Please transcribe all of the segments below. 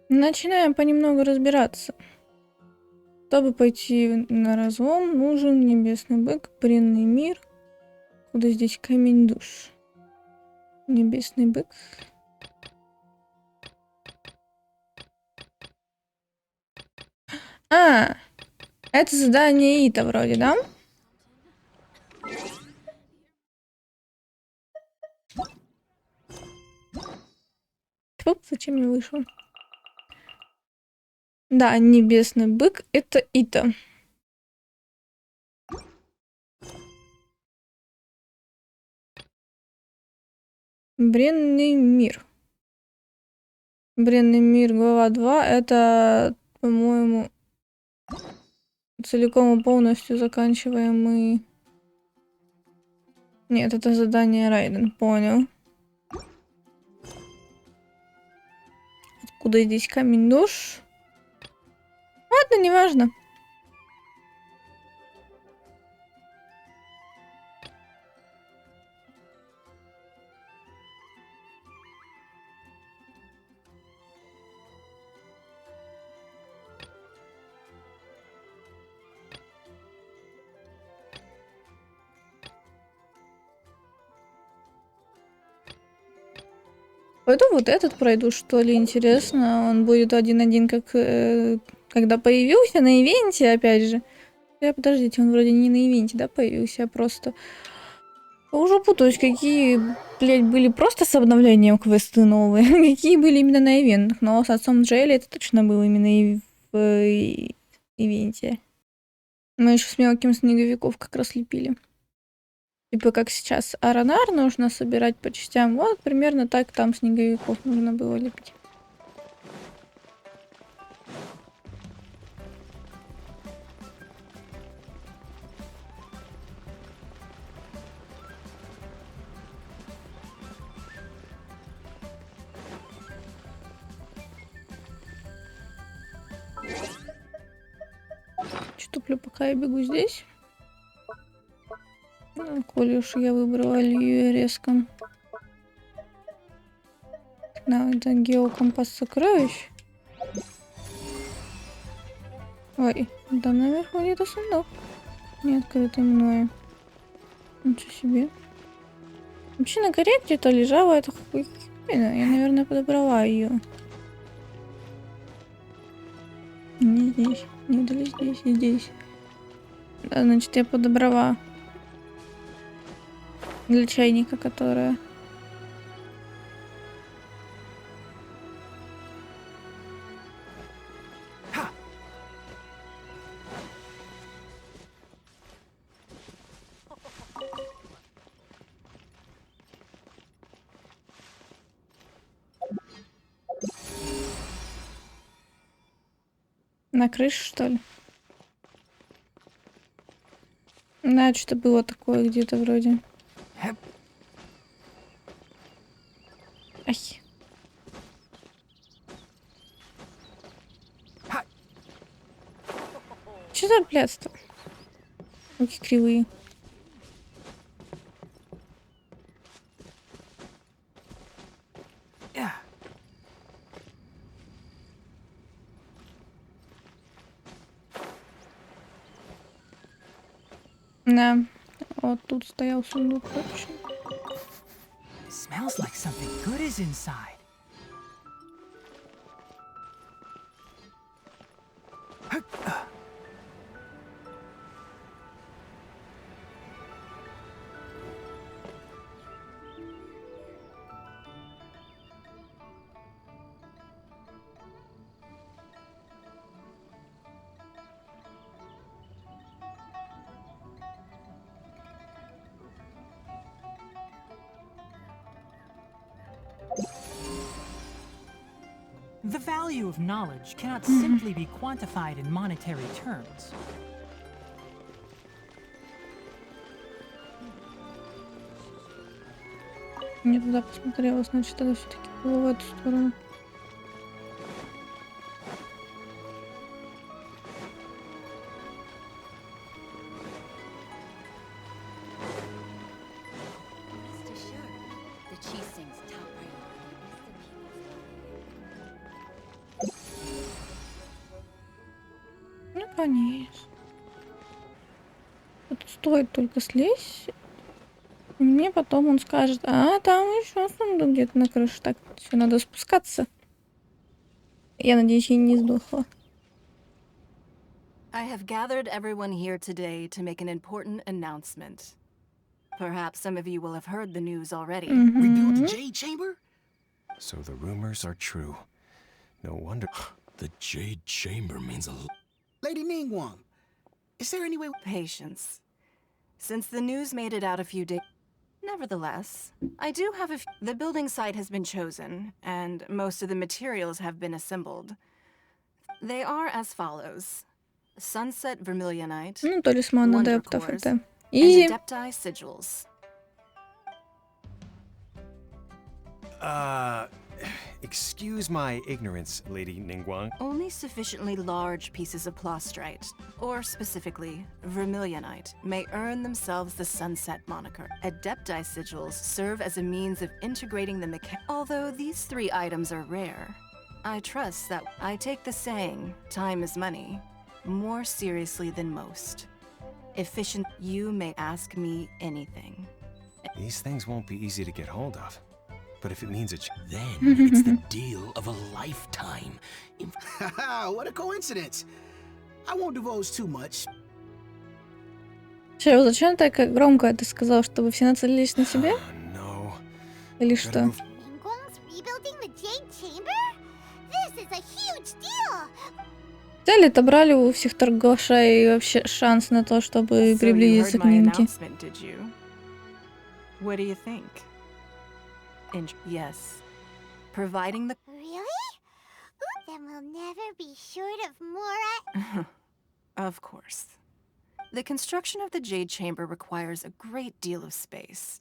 Начинаем понемногу разбираться. Чтобы пойти на разлом, нужен небесный бык, бренный мир. Куда здесь камень душ? Небесный бык. А, это задание Ита вроде, да? Тьфу, зачем я вышел? Да, небесный бык это Ита. Бренный мир. Бренный мир, глава 2, это, по-моему, целиком и полностью заканчиваемый... Нет, это задание Райден, понял. Откуда здесь камень душ? Ладно, неважно. Пойду вот этот пройду, что ли, интересно. Он будет 1-1, как когда появился на ивенте, опять же. Подождите, он вроде не на ивенте, да, появился, а просто... Уже путаюсь, какие, блядь, были просто с обновлением квесты новые, какие были именно на ивентах. Но с отцом Джейли это точно было именно и в ивенте. Мы еще с мелким снеговиков как раз лепили. Типа как сейчас Аронар нужно собирать по частям. Вот примерно так там снеговиков нужно было лепить. Туплю, пока я бегу здесь. Ну, коли уж я выбрала Лию резко. Да, это геокомпас сокровищ. Ой, там наверху где-то сундук. Не открытый мною. Ничего себе. Вообще на горе где-то лежала эта хуйня. Я, наверное, подобрала ее. Не здесь. Не дали здесь и здесь. Да, значит, я подобрала. Для чайника, которая... На крыше, что ли? Да, что-то было такое где-то вроде. Ай. Что за блядство? Руки кривые. Да, вот тут стоял сундук точно. Smells like something good is inside. The value of knowledge cannot simply be quantified in monetary terms. Не туда посмотрела, значит, тогда все-таки было в эту сторону. Конечно. Тут стоит только слезть. И мне потом он скажет, а там еще сундук где-то на крыше. Так, все, надо спускаться. Я надеюсь, я не сдохла. I have gathered everyone here today to make an important announcement. Perhaps some of you will have heard the news already. Rebuild the Jade Chamber? So the rumors are true. No wonder. The Jade Chamber means a Lady Ning Guan, is there any way... Patience. Since the news made it out a few days... Nevertheless, I do have a... The building site has been chosen, and most of the materials have been assembled. They are as follows. Sunset Vermilionite, Ну, талисман Wonder адептов Cores, это. and Изи. Adepti Sigils. Excuse my ignorance, Lady Ning Guan. Only sufficiently large pieces of plastrite, or specifically, vermilionite, may earn themselves the Sunset moniker. Adepti Sigils serve as a means of integrating the Although these three items are rare, I trust that I take the saying, time is money, more seriously than most. Efficient, you may ask me anything. These things won't be easy to get hold of. But if it means then it's the deal of a lifetime. What a coincidence. I won't divulge too much. Че, зачем так громко это сказал, чтобы все нацелились на себя? No. Или что? Ning Guan's rebuilding the Jade Chamber? This is a huge deal. Взяли, отобрали у всех торгаша и вообще шанс на то, чтобы So you приблизиться heard к my Нинке. announcement, did you? What do you think? Yes. Providing the... Really? Ooh, then we'll never be short of more... Of course. The construction of the Jade Chamber requires a great deal of space.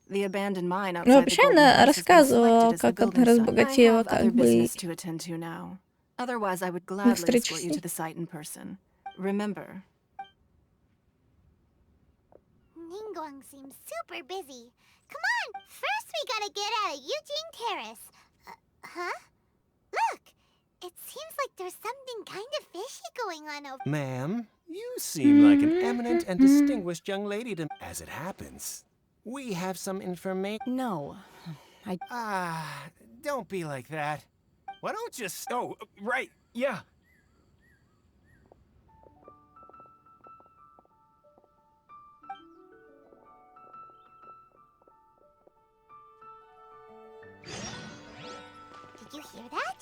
The abandoned mine Ну, outside the вообще Golden она House has been рассказывала, selected as the как она building site. I разбогатела, have other как бы... business to attend to now. Otherwise, I would gladly встрече escort с you ней. to the site in person. Remember, Ning Guan seems super busy. Come on, first we gotta get out of Eugene Terrace. Huh? Look, it seems like there's something kind of fishy going on over... Ma'am, you seem like an eminent and distinguished young lady to... As it happens, we have some information... no. Don't be like that. Why don't you... Oh, right, yeah. Did you hear that?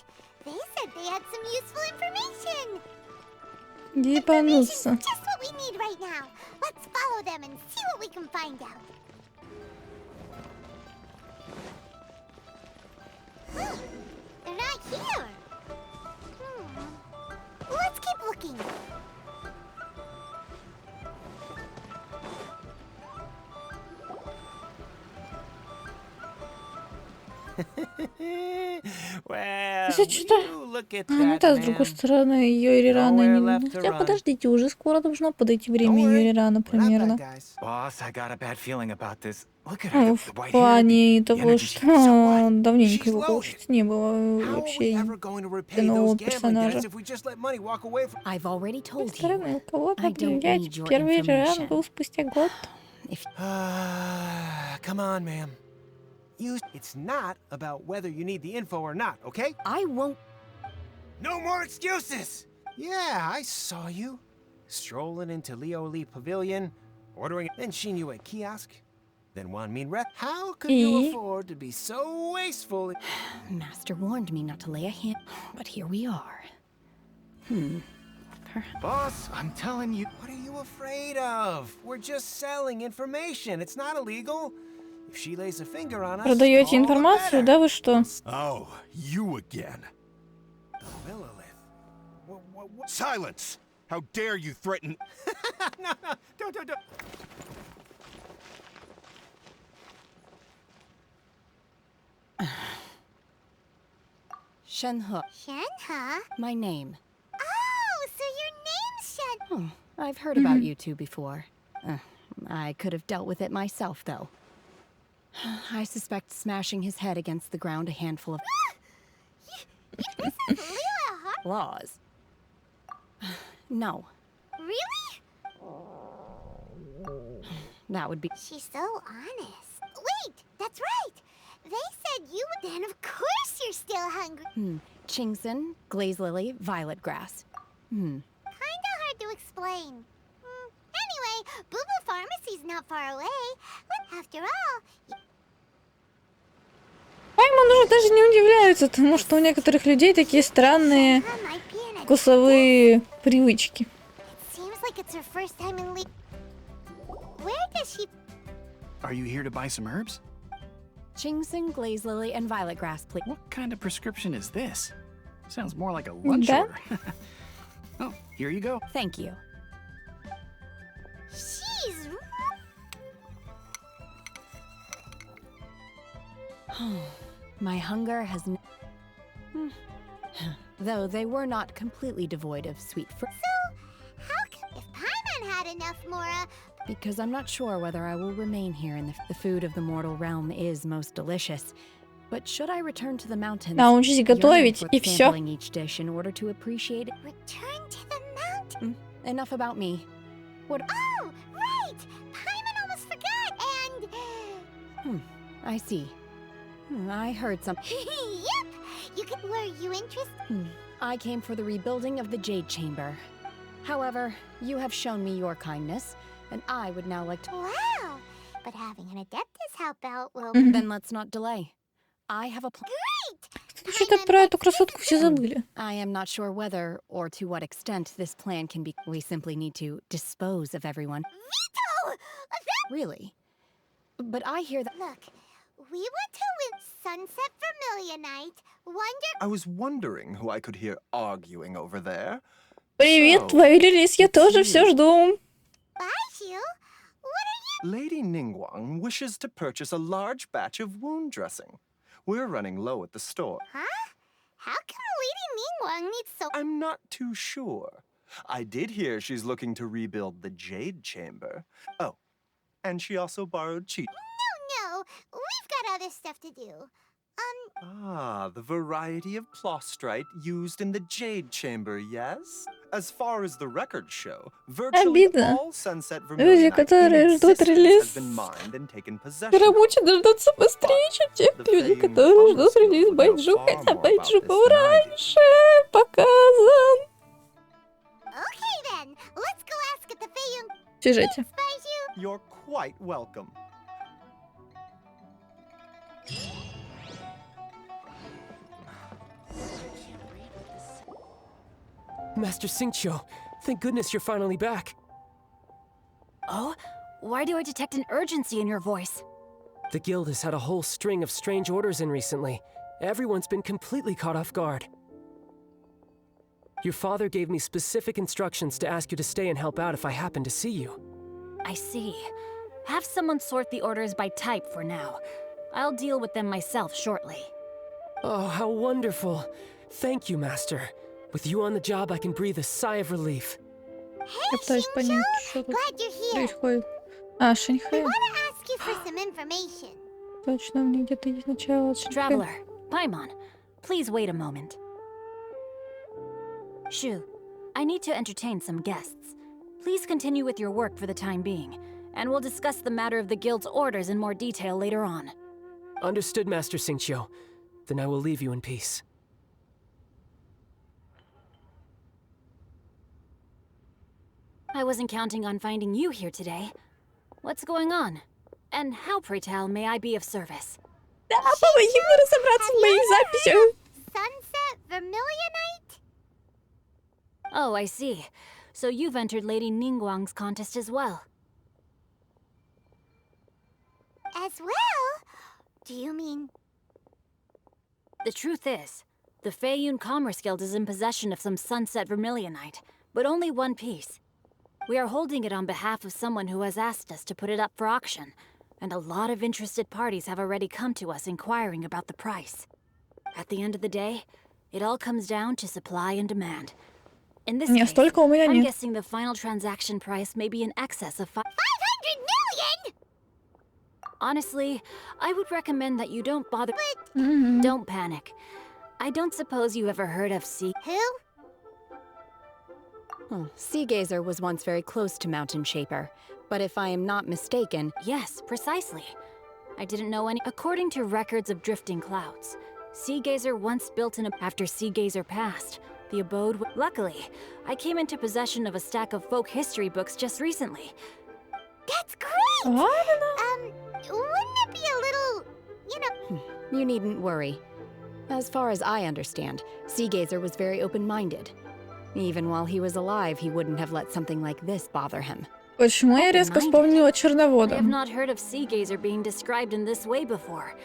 They said they had some useful information. Ебануться. Just what we need right now. Let's follow them and see what we can find out. They're not here. Let's keep looking. Well, Если что-то... you look at Ну that, да, с другой ma'am. стороны, ее или рано Nowhere не... left to Хотя run. подождите, уже скоро должно подойти время Don't ее worry, или рано we're not примерно. bad guys. Boss, I got a bad feeling about this. Look at her, Ну, the в white hair. плане того, energy. что So what? давненько She's его, loaded. получается, не было How are we вообще ever going to repay нового those gambling персонажа. debts if we just let money walk away from... I've already С told другой стороны, у кого-то I don't объявлять need your первый ран information. был спустя год. Come on, ma'am. It's not about whether you need the info or not, okay? I won't. No more excuses! Yeah, I saw you. Strolling into Leo Lee Pavilion, ordering, then seen you at kiosk, then Wan Min Rep. How could you afford to be so wasteful? Master warned me not to lay a hand, but here we are. Boss, I'm telling you. What are you afraid of? We're just selling information. It's not illegal. If she lays a finger on us, Продаете all the информацию, better. да вы что? Oh, you again. Lilith. What? Silence! How dare you threaten... No, don't. Shэнь Hэ, Shen, huh? my name. Oh, so your name's Shen. I've heard about you two before. I could have dealt with it myself, though. I suspect smashing his head against the ground a handful of This is Lila, huh? flaws. No, Really? That would be. She's so honest. Wait, that's right. They said you would. Then of course you're still hungry. Chingson, glaze lily, violet grass. Kinda hard to explain. Anyway, Boo Boo Pharmacy's not far away. After all, Пайман уже даже не удивляется тому, что у некоторых людей такие странные Sarah might be in a. вкусовые привычки. Seems like it's her first time in Where does she? Are you here to buy some herbs? Chingson, glaze lily, and violet grass, please. What kind of prescription is this? Sounds more like a lunch Да. order. Oh, here you go. Thank you. She's. My hunger has. Though they were not completely devoid of sweet fruit. So, how come if Paimon had enough more? Because I'm not sure whether I will remain here in the food of the mortal realm is most delicious. But should I return to the mountains, Научись готовить, yearning и for всё. sampling each dish in order to appreciate it? Return to the mountain. Enough about me. What? Oh, right. Paimon almost forgot. And. I see. I heard something. Yep. You could. Were you interested? I came for the rebuilding of the Jade Chamber. However, you have shown me your kindness, and I would now like to. Wow. But having an adeptus help out will. Then let's not delay. I have a plan. Great. Что-то про эту красотку все забыли. I am not sure whether or to what extent this plan can be. We simply need to dispose of everyone. Veto. Really? But I hear that. Look, we went to win Sunset Vermilion Night. Wonder. I was wondering who I could hear arguing over there. Привет, твою релиз, я тоже все жду. Bye, you. What are you? Lady Ning Guan wishes to purchase a large batch of wound dressing. We're running low at the store. Huh? How come Lady Ningguang needs so? I'm not too sure. I did hear she's looking to rebuild the Jade Chamber. Oh, and she also borrowed cheat. No, we've got other stuff to do. Ah, the variety of plostrite used in the Jade Chamber, yes? As far as the records show, virtually Обидно. all Sunset Люди, Vermilion которые ждут has релиз, been mined and taken possession Рабочие of. дождутся быстрее, чем тех людей, которые ждут релиз Байджу, хотя Байджу был раньше показан. Okay then, let's go ask at the Feiyun. В сюжете. Bye, you. You're quite welcome. Master Xingqiu, thank goodness you're finally back. Oh? Why do I detect an urgency in your voice? The guild has had a whole string of strange orders in recently. Everyone's been completely caught off guard. Your father gave me specific instructions to ask you to stay and help out if I happen to see you. I see. Have someone sort the orders by type for now. I'll deal with them myself shortly. Oh, how wonderful. Thank you, Master. With you on the job, I can breathe a sigh of relief. Я пытаюсь понять, что тут Glad you're here. происходит. А, Шэнь I Хэ. want to ask you for some information. Точно, мне где-то есть начало от Шэнь Хэ. Traveler, Paimon, please wait a moment. Shu, I need to entertain some guests. Please continue with your work for the time being, and we'll discuss the matter of the guild's orders in more detail later on. Understood, Master Xingqiu. Then I will leave you in peace. I wasn't counting on finding you here today. What's going on? And how, pray tell, may I be of service? Да, помоги мне разобраться в моих записях. Sunset Vermilion Night? Oh, I see. So you've entered Lady Ningguang's contest as well. As well? Do you mean? The truth is, the Feiyun Commerce Guild is in possession of some Sunset Vermilionite, but only one piece. We are holding it on behalf of someone who has asked us to put it up for auction, and a lot of interested parties have already come to us inquiring about the price. At the end of the day, it all comes down to supply and demand. In this Не, case, столько у меня I'm нет. guessing the final transaction price may be in excess of 500 million? Honestly, I would recommend that you don't bother. Don't panic. I don't suppose you ever heard of Who? Sea Gazer was once very close to Mountain Shaper, but if I am not mistaken... Yes, precisely. I didn't know any. According to records of drifting clouds, Sea Gazer once built after Sea Gazer passed, the abode. Luckily, I came into possession of a stack of folk history books just recently. That's great! Wouldn't it be a little, you know... You needn't worry. As far as I understand, Sea Gazer was very open-minded. Even while he was alive, he wouldn't have let something like this bother him. Почему я резко вспомнила черновода? I have not heard of Sea Gazer being described in this way before.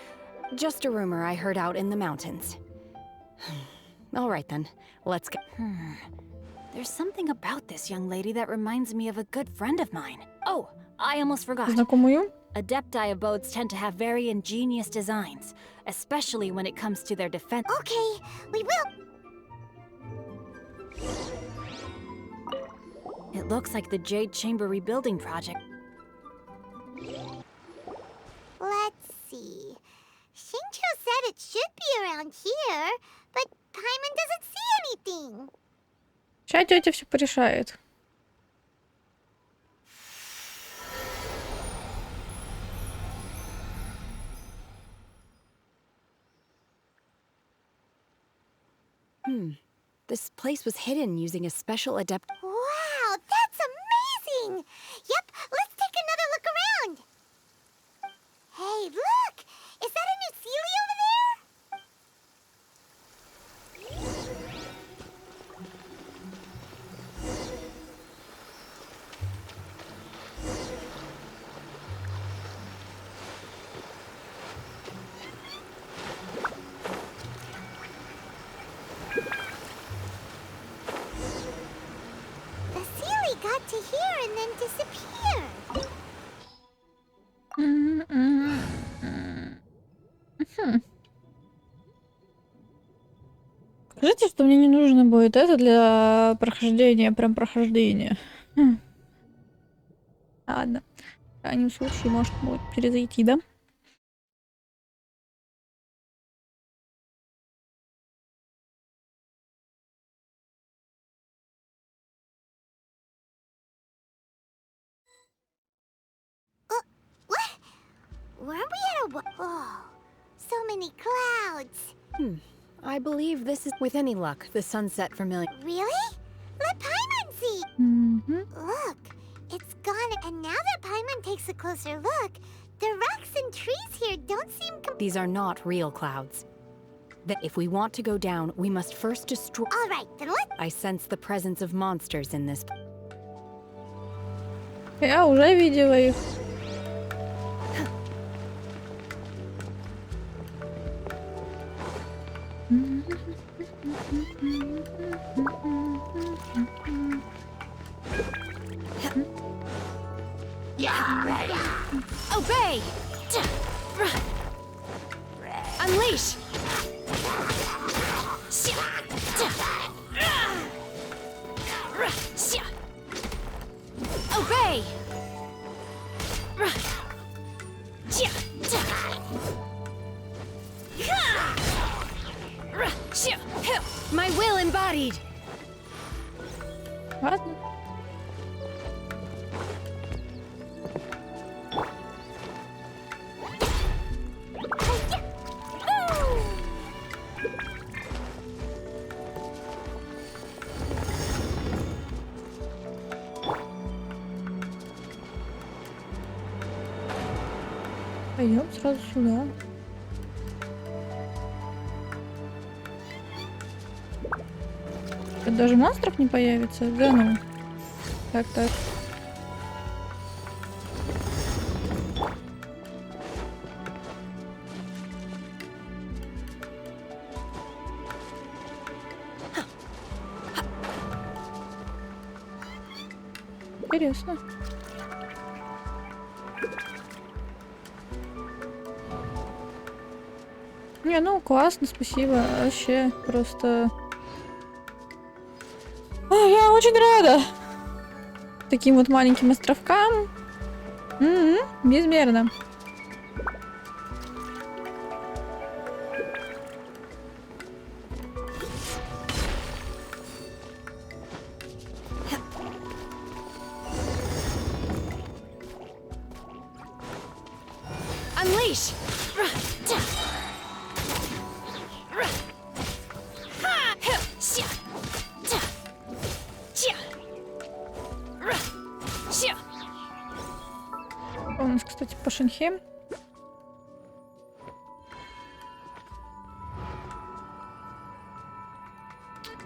Just a rumor I heard out in the mountains. All right then, let's go. There's something about this young lady that reminds me of a good friend of mine. Oh, I almost forgot. Знакомую? Adepti abodes tend to have very ingenious designs, especially when it comes to their defense. Okay, we will. It looks like the Jade Chamber rebuilding project. Let's see. Shincho said it should be around here, but Paimon doesn't see anything. Сейчас тетя все порешает. This place was hidden using a special adept. Wow, that's amazing! Yep, let's take another look around. Hey, look! Is that a new Sealy over there? The Sealy got to here and then disappeared. Скажите, что мне не нужно будет это для прохождения, прям прохождения. Ладно. В крайнем случае, может, будет перезайти, да? What? Weren't we at a... Oh, so many clouds. I believe this is, with any luck, the sunset familiar. Really? Let Paimon see. Look, it's gone. And now that Paimon takes a closer look, the rocks and trees here don't seem... These are not real clouds. That if we want to go down, we must first destroy... All right, then what? I sense the presence of monsters in this... Я уже видела их. Obey! Unleash! Obey! My will embodied! Ладно. Пойдем сразу сюда. Тут даже монстров не появится? Да ну. Так. Интересно. Не, ну классно, спасибо. Вообще просто... Я очень рада таким вот маленьким островкам. Безмерно. Unleash! У нас, кстати, по Шэнь Хэ.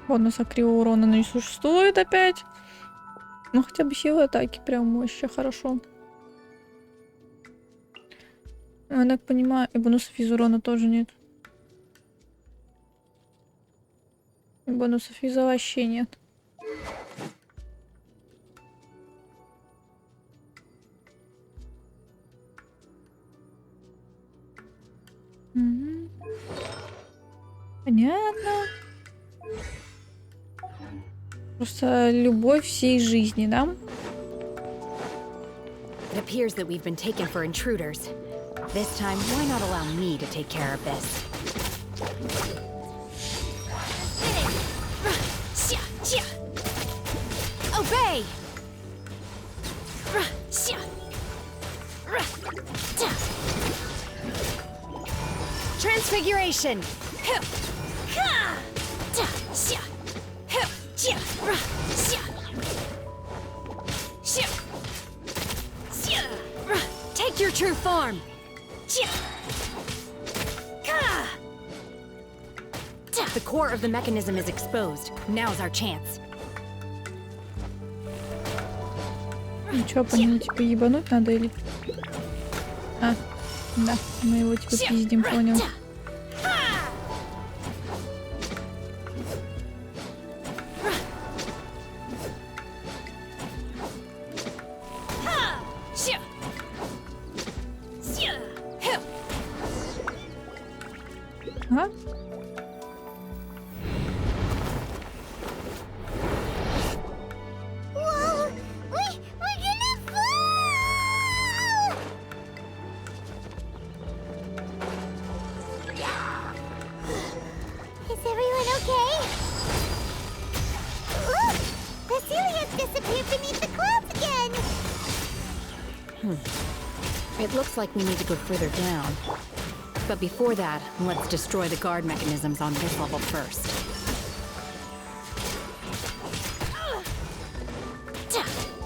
Бонуса кривого урона не существует опять. Ну хотя бы сила атаки прям вообще хорошо. Я так понимаю, и бонусов из урона тоже нет. И бонусов из вообще нет. Угу. Понятно. Просто любовь всей жизни, да? It appears that we've been taken for intruders. This time, why not allow me to take care of this? Obey! Transfiguration! Take your true form! The core of the mechanism is exposed. Now's our chance. Ну чё, по нему типа ебануть надо или... А, да, мы его типа пиздим, понял. Ага. It looks like we need to go further down. But before that, let's destroy the guard mechanisms on this level first.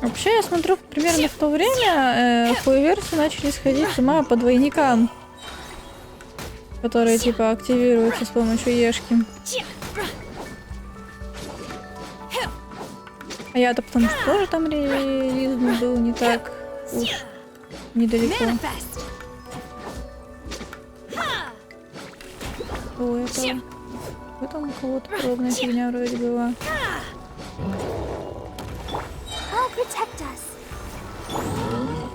Вообще, я смотрю, примерно в то время хуеверсы начали сходить с ума по двойникам, которые типа активируются с помощью ешки. А я-то потому что тоже там релиз был не так уж недалеко. О, это... Это у кого-то подобная фигня вроде была.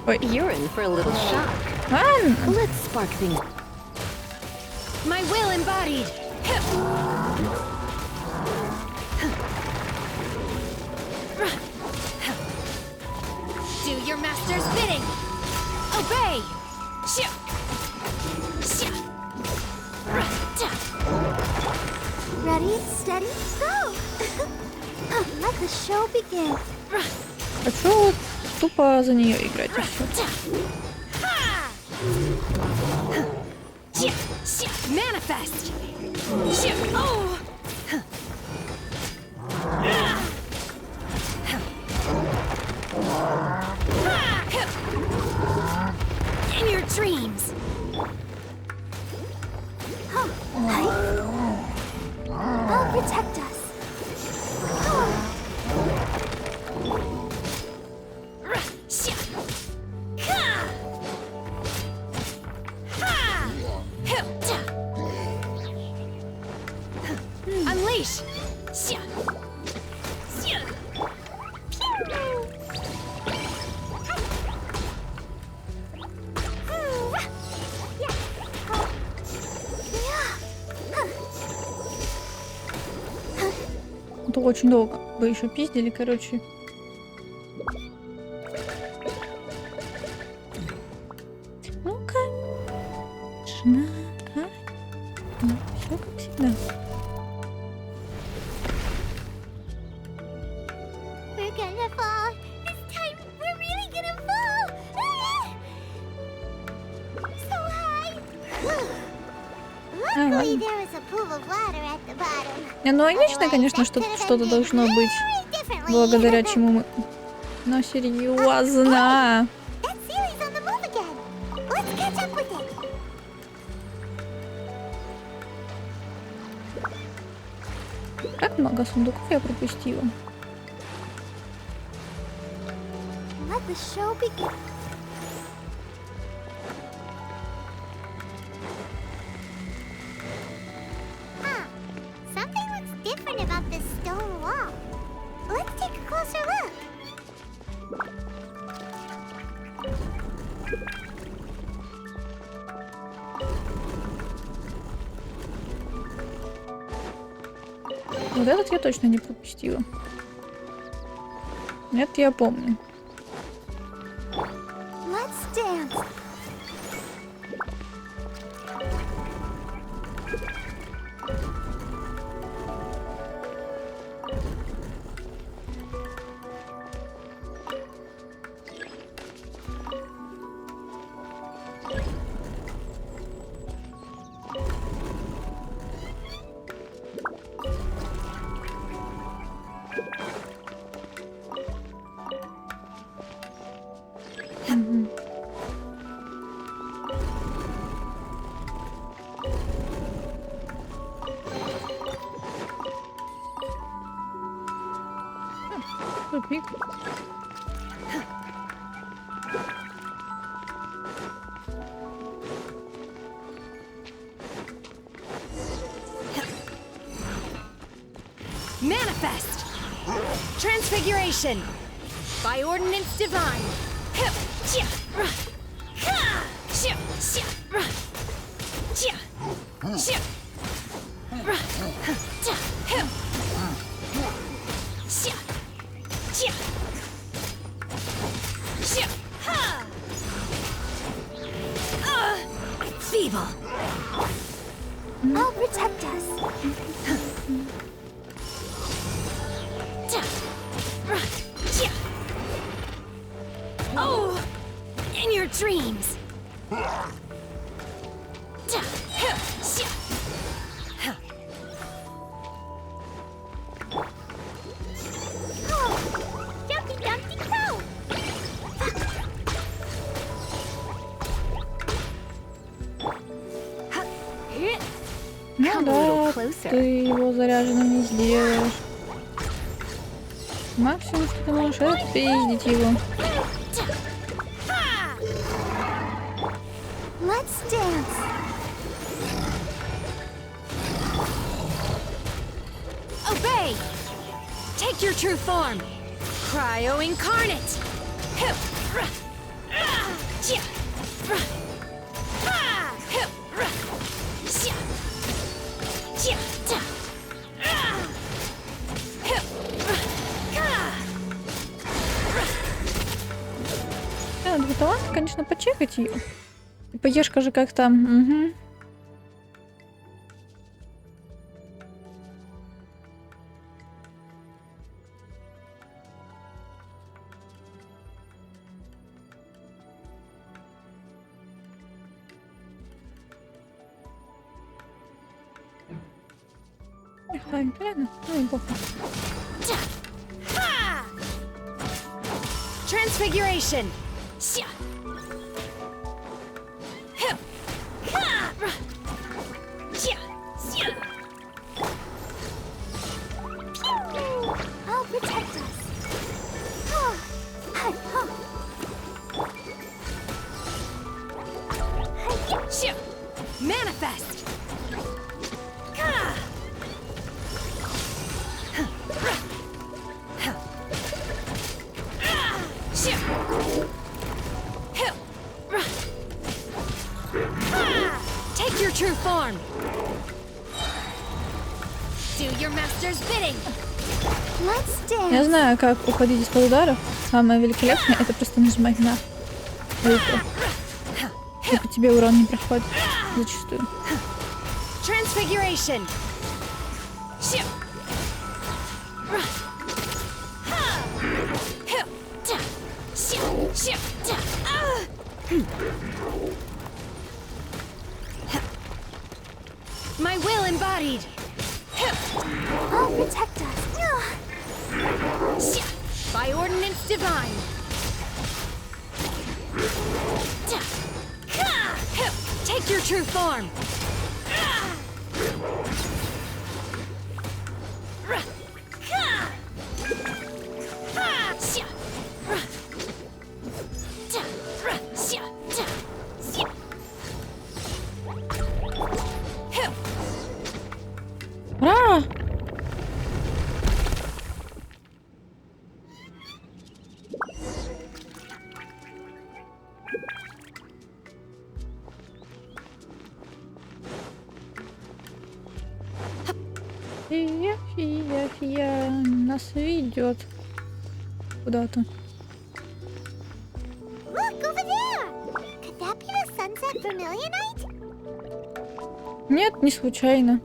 Ой. You're in for a little shock. Let's spark things. My will embodied. Do your master's bidding. Obey. Ready, steady, go! Let the show begin. Хочу вот тупо за нее играть и все. Manifest. In your dreams. I'll protect us. Unleash. Это очень долго бы еще пиздили, короче. Ну-ка. Шнака. Ну, все как всегда. We're gonna fall. This time we're really gonna fall. So high. Ладно. Ну, логично, конечно, что-то должно быть, благодаря чему мы... Ну, серьезно. Как много сундуков я пропустила. Вот этот я точно не пропустила. Нет, я помню. Тупик. Manifest! Transfiguration! By ordinance divine! Feeble! I'll protect us. Oh! In your dreams! Jumpy Dumpty Toe! Ну да, ты его заряженным не сделаешь. Максимум, что ты можешь, это пиздить его. Let's dance. Obey! Take your true form! Cryo incarnate! Надо талант, конечно, почекать ее. Типа Ешка же как-то... Угу. Ладно, ладно, ну и похуй. Transfiguration! I'll protect us. Manifest! Take your true form! Do your master's bidding! Let's dance. Я знаю, как уходить из-под ударов. Самое великолепное — это просто нажимать на руку. И по тебе урон не проходит. Зачастую. Transfiguration! My will embodied. Oh, protect us. By ordinance divine. Take your true form. Ура! Фия нас ведет куда-то. Look over there. Could that be the sunset vermilionite? Нет, не случайно.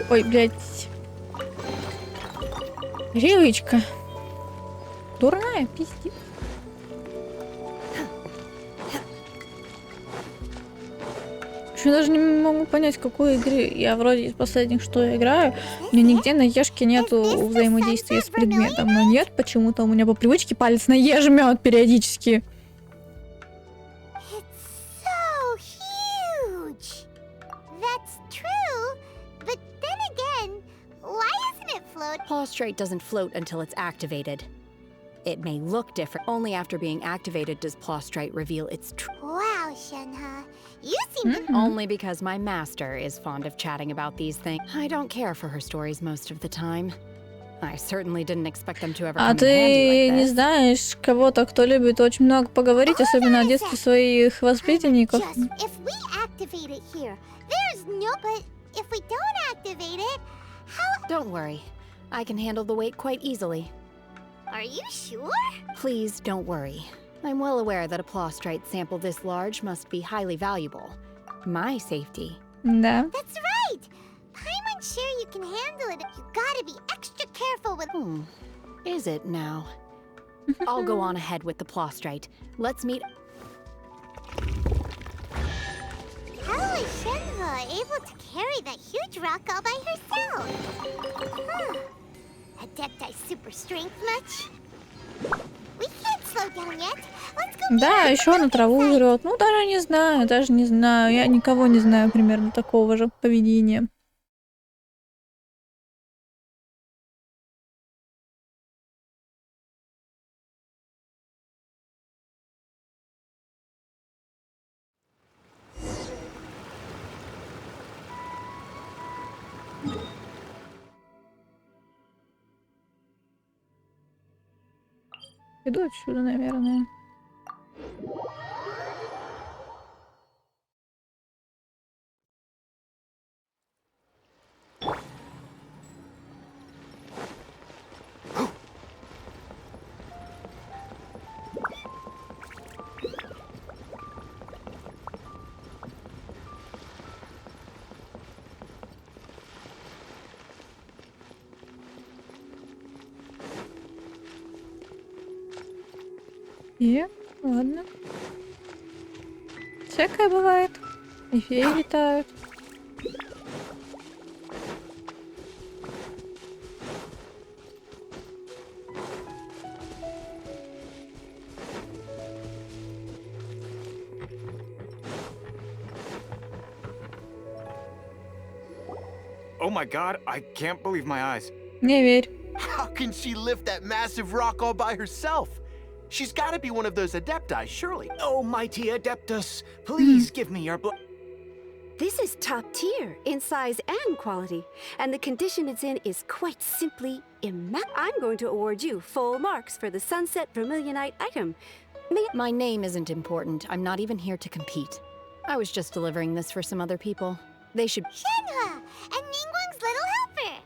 Ой, блядь. Привычка. Дурная, пиздец. Я даже не могу понять, какой игры. Я вроде из последних, что я играю, мне нигде на ешке нету взаимодействия с предметом. Но нет, почему-то у меня по привычке палец на е жмет периодически. Prostrate doesn't float until it's activated. It may look different. Only after being activated does prostrate reveal its true. Wow, Shэнь Hэ. You seem to... Only because my master is fond of chatting about these things. I don't care for her stories most of the time. I certainly didn't expect them to ever come in handy ты like не this. знаешь кого-то, кто любит очень много поговорить, особенно о детстве своих воспитанников? If we activate it here, there's no... But if we don't activate it, how... Don't worry. I can handle the weight quite easily. Are you sure? Please don't worry. I'm well aware that a prostrate sample this large must be highly valuable. My safety. Да. That's right. I'm unsure you can handle it. You gotta be extra careful with... Is it now? I'll go on ahead with the prostrate. Let's meet... How is Shэнь Hэ able to carry that huge rock all by herself? Huh. Adepti super strength much? We can't slow down yet. Let's go. Да, еще на траву жрет. Ну, даже не знаю. Я никого не знаю примерно такого же поведения. Иду отсюда, наверное. Ладно. Всякое бывает. И феи летают. Oh my god, I can't believe my eyes. Не верь. How can she lift that massive rock all by herself? She's got to be one of those adepti, surely. Oh, mighty adeptus, please give me your blood. This is top tier in size and quality, and the condition it's in is quite simply immaculate. I'm going to award you full marks for the Sunset Vermilionite item. My name isn't important. I'm not even here to compete. I was just delivering this for some other people. They should... Shэнь Hэ and Nin Guan's little helper.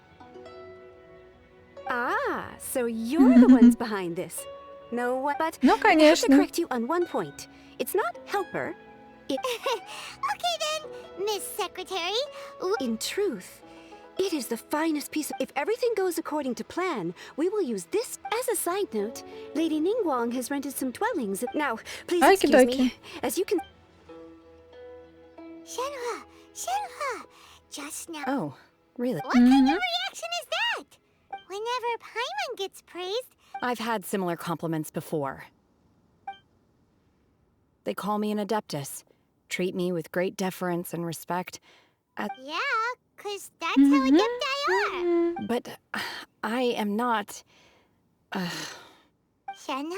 Ah, so you're the ones behind this. No, but Ну, I have to конечно. correct you on one point. It's not helper, Okay then, Miss Secretary. In truth, it is the finest piece of... If everything goes according to plan, we will use this... As a side note, Lady Nin Guan has rented some dwellings. Now, please excuse me. As you can... Shenhe, just now... Oh, really? What kind of reaction is that? Whenever Paimon gets praised... I've had similar compliments before. They call me an adeptus, treat me with great deference and respect. Yeah, 'cause that's how adepti are. But I am not... Shenhe?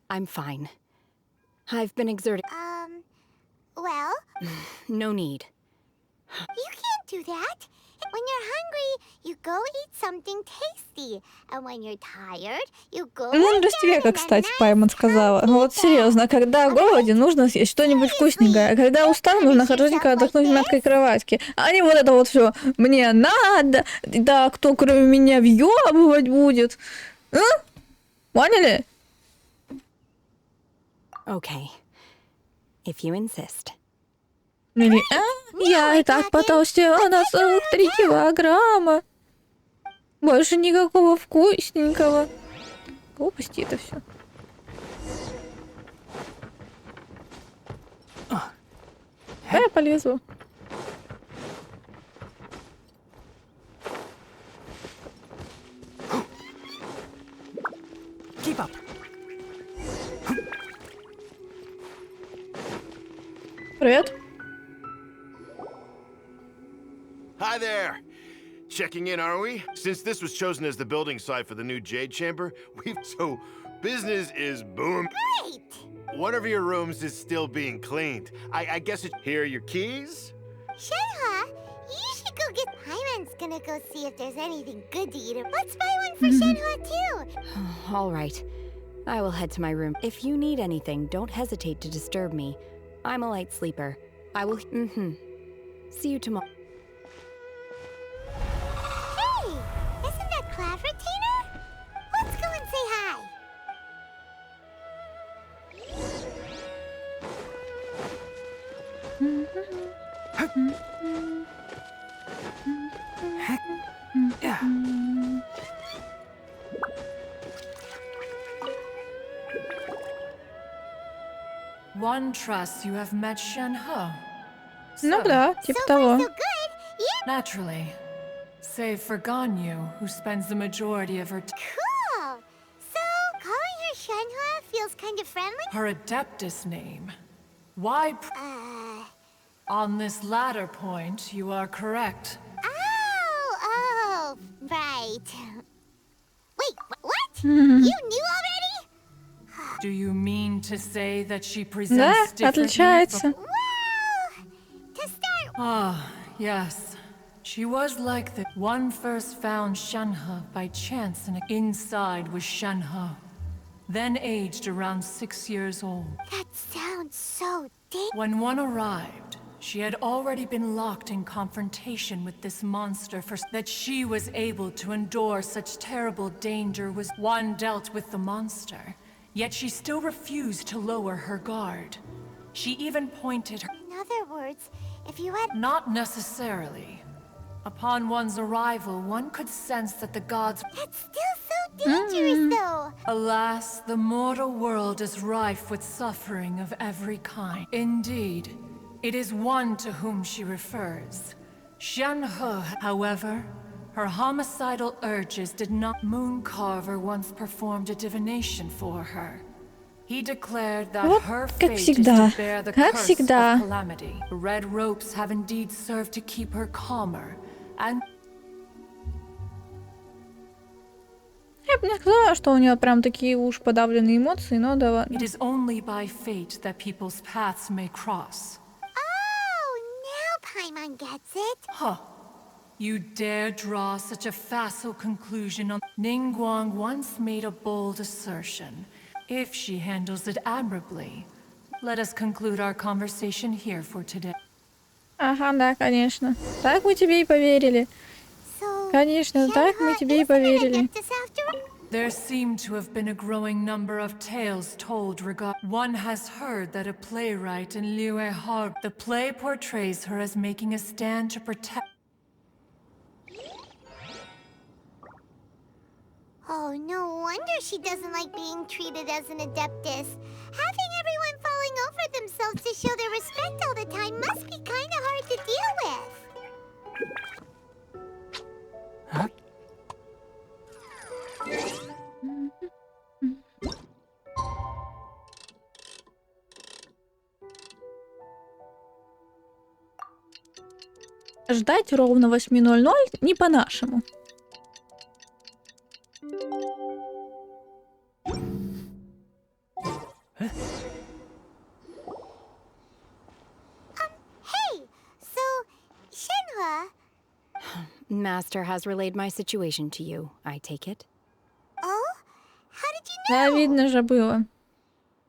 I'm fine. I've been exerting... Well? No need. You can't do that. When you're hungry, you go eat something tasty. And when you're tired, you go... Мудрость века, кстати, Паймон сказала. Ну вот серьезно, когда голоден, нужно съесть что-нибудь вкусненькое. А когда устал, нужно хорошенько отдохнуть в мягкой кроватке. А не вот это вот все. Мне надо. Да, кто кроме меня въебывать будет? А? Поняли? Okay. If you insist. Или, я и так потолстела на 43 килограмма. Больше никакого вкусненького. Глупости это все. Да, я полезу. Keep up. Привет. Hi there. Checking in, are we? Since this was chosen as the building site for the new Jade Chamber, so business is boom. Great! One of your rooms is still being cleaned. I guess here are your keys? Shenhe, you should go get... Paimon's gonna go see if there's anything good to eat. Let's buy one for Shenhe too. All right. I will head to my room. If you need anything, don't hesitate to disturb me. I'm a light sleeper. I will... See you tomorrow. Hey! Isn't that Cloud Retainer? Let's go and say hi. One trusts you have met Shэнь Hэ. Ну да, типа того. Naturally. Save for Ganyu, who spends the majority of her Cool! So, calling her Shenhe feels kind of friendly? her adeptus name. Why On this latter point, you are correct. Oh, right. Wait, what? You knew already? Do you mean to say that she Да, presents differently отличается. from... Well, to start... Ah, yes. She was like the one first found Shэнь Hэ by chance and inside was Shэнь Hэ. Then aged around 6 years old. That sounds so deep. When one arrived, she had already been locked in confrontation with this monster for that she was able to endure such terrible danger was one dealt with the monster. Yet she still refused to lower her guard. She even pointed her... In other words, if you had... Not necessarily. Upon one's arrival, one could sense that the gods... That's still so dangerous, though! Alas, the mortal world is rife with suffering of every kind. Indeed, it is one to whom she refers. Shэнь Hэ, however, her homicidal urges did not... Mooncarver once performed a divination for her. He declared that Вот her как fate is всегда. to bear the Как curse всегда. of calamity. The red ropes have indeed served to keep her calmer, and... Я бы не сказала, что у нее прям такие уж подавленные эмоции, но да ладно. It is only by fate that people's paths may cross. Oh, now Paimon gets it. Huh. You dare draw such a facile conclusion on... Nin Guan once made a bold assertion. If she handles it admirably, let us conclude our conversation here for today. Ага, да, конечно. Так мы тебе и поверили. Конечно, так мы тебе и поверили. There seem to have been a growing number of tales told regarding. One has heard that a playwright in Liu Har. The play portrays her as making a stand to protect. Oh, no wonder she doesn't like being treated as an adeptus. Having everyone falling over themselves to show their respect all the time must be kind of hard to deal with. Huh? Ждать ровно 8:00 не по-нашему. Hey, so, Shэнь Hэ. Master has relayed my situation to you, I take it? Oh? How did you Да, видно же было.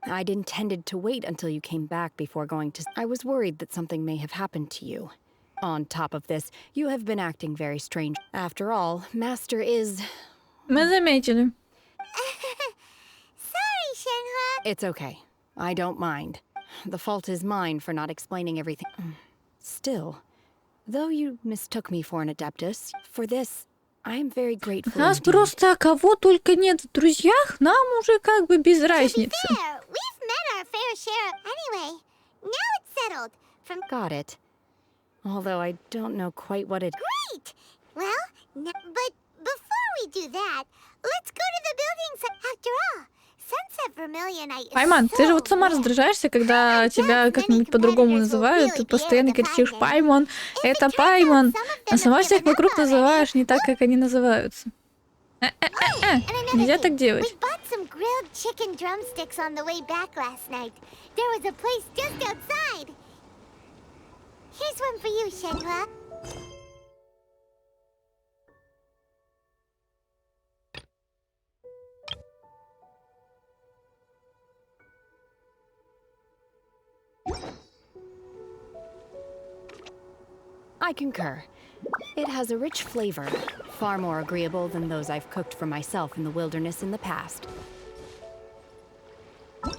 I'd intended to wait until you came back before going to... I was worried that something may have happened to you. On top of this, you have been acting very strange. After all, Master is... Мы заметили. Sorry, Shэнь Hэ. It's okay. I don't mind. The fault is mine for not explaining everything. Still, though you mistook me for an adeptus, for this, I am very grateful. Нас просто кого только нет в друзьях, нам уже как бы без разницы. We've met our fair share. Anyway, now it's settled. Got it. Although I don't know quite what it... Great! Well, but before we do that, let's go to the buildings. After all, Sunset Vermilionite is Пайман, ты же вот сама раздражаешься, когда тебя как-нибудь по-другому называют. Ты постоянно кричишь «Пайман», «это Пайман», а сама всех вокруг называешь не так, как они называются. Нельзя так делать. We bought some grilled chicken drumsticks on the way back last night. There was a place just outside. Here's one for you, Shэнь Hэ. I concur. It has a rich flavor, far more agreeable than those I've cooked for myself in the wilderness in the past. Look!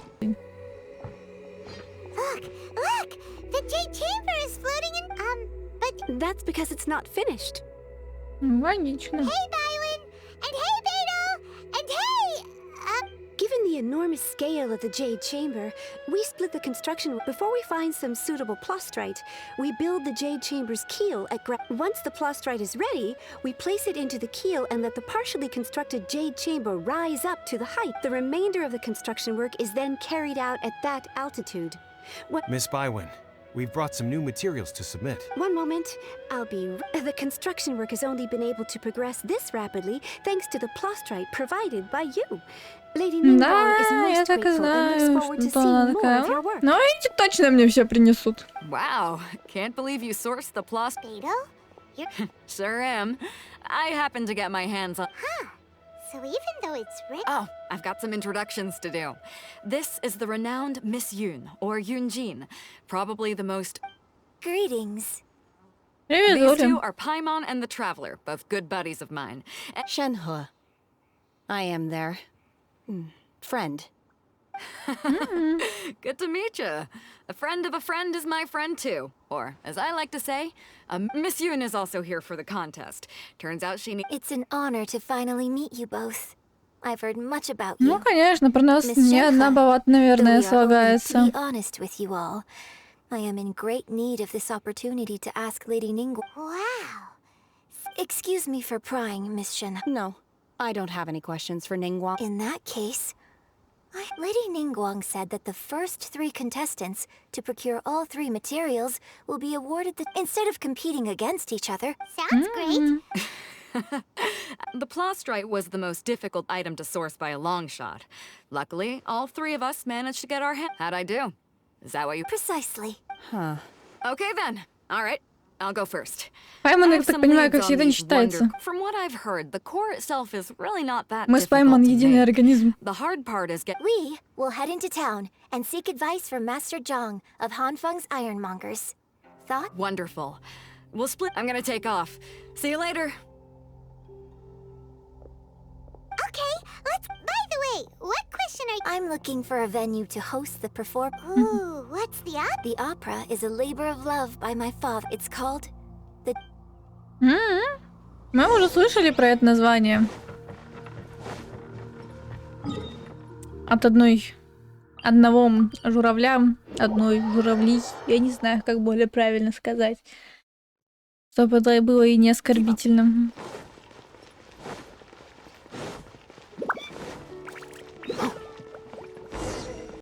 The Jade Chamber is floating in... but... That's because it's not finished. Логично. Hey, Bywin! And hey, Beidou! And hey... Given the enormous scale of the Jade Chamber, we split the construction. Before we find some suitable plastrite, we build the Jade Chamber's keel at Once the plastrite is ready, we place it into the keel and let the partially constructed Jade Chamber rise up to the height. The remainder of the construction work is then carried out at that altitude. Miss Bywin, we've brought some new materials to submit. One moment. The construction work has only been able to progress this rapidly thanks to the plastrite provided by you. Lady Nin Guan is most grateful and looks forward to seeing more of your work. Ну, эти точно мне все принесут. Wow, can't believe you sourced the Beidou? Sure am. I happen to get my hands on... Huh. So even though it's ready... Oh, I've got some introductions to do. This is the renowned Miss Yun, or Yunjin, probably the most... Greetings. These two are Paimon and the Traveler, both good buddies of mine. Shэнь Hэ. I am their... friend. Good to meet you. A friend of a friend is my friend too. Or, as I like to say, Miss Yun is also here for the contest. Turns out she... It's an honor to finally meet you both. I've heard much about you. Ну, конечно, про нас не одна баллада, наверное, слагается. To be honest with you all, I am in great need of this opportunity to ask Lady Nin Guan. Wow. Excuse me for prying, Miss Shэнь. No, I don't have any questions for Nin Guan. In that case, Lady Nin Guan said that the first 3 contestants to procure all 3 materials will be awarded instead of competing against each other. Sounds great. The plastrite was the most difficult item to source by a long shot. Luckily, all 3 of us managed to get our hand. How'd I do? Is that what you... Precisely. Huh. Okay then. All right. I'll go first. Пайман, я так понимаю, как всегда, не считается. From what I've heard, the core itself is really not that Мы с Пайман единый организм. The hard part is We will head into town and seek advice from Master Zhang of Hanfeng's Ironmongers. Thought? Wonderful. We'll split. I'm gonna take off. See you later. Okay, Wait, what question are you? I'm looking for a venue to host the performance. Ooh, what's the opera? The opera is a labor of love by my father. It's called the... Мы уже слышали про это название. От одного журавля, одной журавли. Я не знаю, как более правильно сказать. Чтобы это было и не оскорбительным.